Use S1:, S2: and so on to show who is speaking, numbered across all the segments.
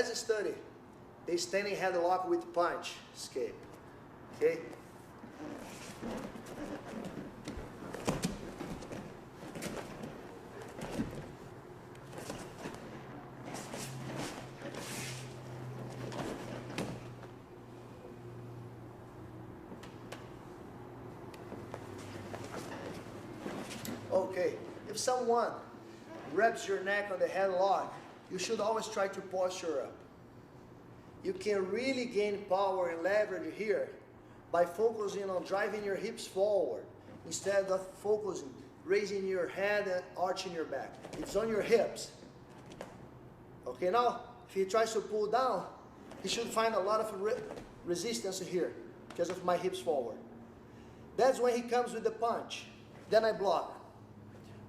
S1: Let's study the standing headlock with punch escape. Okay? Okay, if someone wraps your neck on the headlock, you should always try to posture up. You can really gain power and leverage here by focusing on driving your hips forward instead of focusing, raising your head and arching your back. It's on your hips. Okay, now if he tries to pull down, he should find a lot of resistance here because of my hips forward. That's when he comes with the punch. Then I block.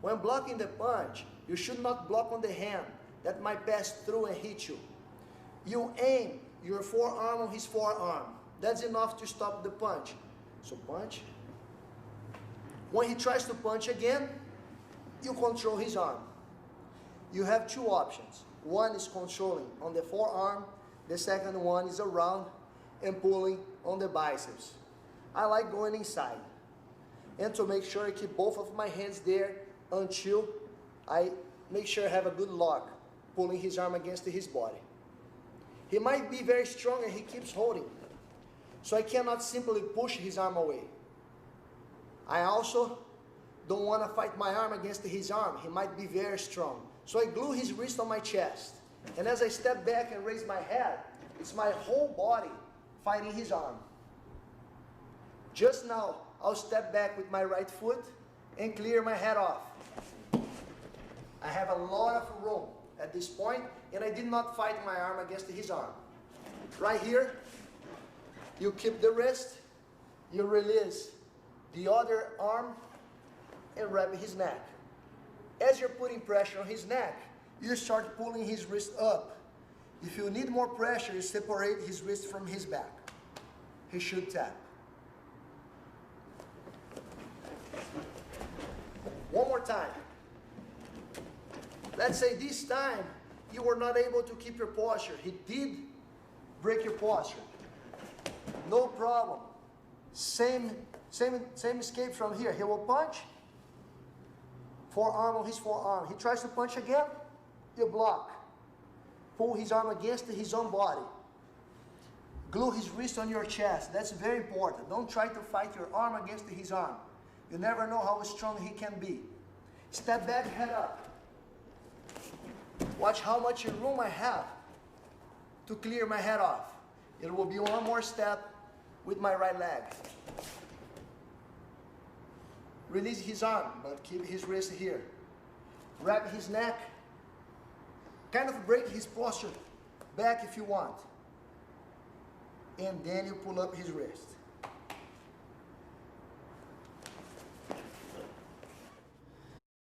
S1: When blocking the punch, you should not block on the hand that might pass through and hit you. You aim your forearm on his forearm. That's enough to stop the punch. So punch. When he tries to punch again, you control his arm. You have two options. One is controlling on the forearm. The second one is around and pulling on the biceps. I like going inside. And to make sure I keep both of my hands there until I make sure I have a good lock, pulling his arm against his body. He might be very strong and he keeps holding. So I cannot simply push his arm away. I also don't want to fight my arm against his arm. He might be very strong. So I glue his wrist on my chest. And as I step back and raise my head, it's my whole body fighting his arm. Just now, I'll step back with my right foot and clear my head off. I have a lot of room at this point, and I did not fight my arm against his arm. Right here, you keep the wrist, you release the other arm, and wrap his neck. As you're putting pressure on his neck, you start pulling his wrist up. If you need more pressure, you separate his wrist from his back. He should tap. One more time. Let's say this time you were not able to keep your posture. He did break your posture. No problem. Same escape from here. He will punch. Forearm on his forearm. He tries to punch again. You block. Pull his arm against his own body. Glue his wrist on your chest. That's very important. Don't try to fight your arm against his arm. You never know how strong he can be. Step back, head up. Watch how much room I have to clear my head off. It will be one more step with my right leg. Release his arm, but keep his wrist here. Wrap his neck. Kind of break his posture back if you want. And then you pull up his wrist.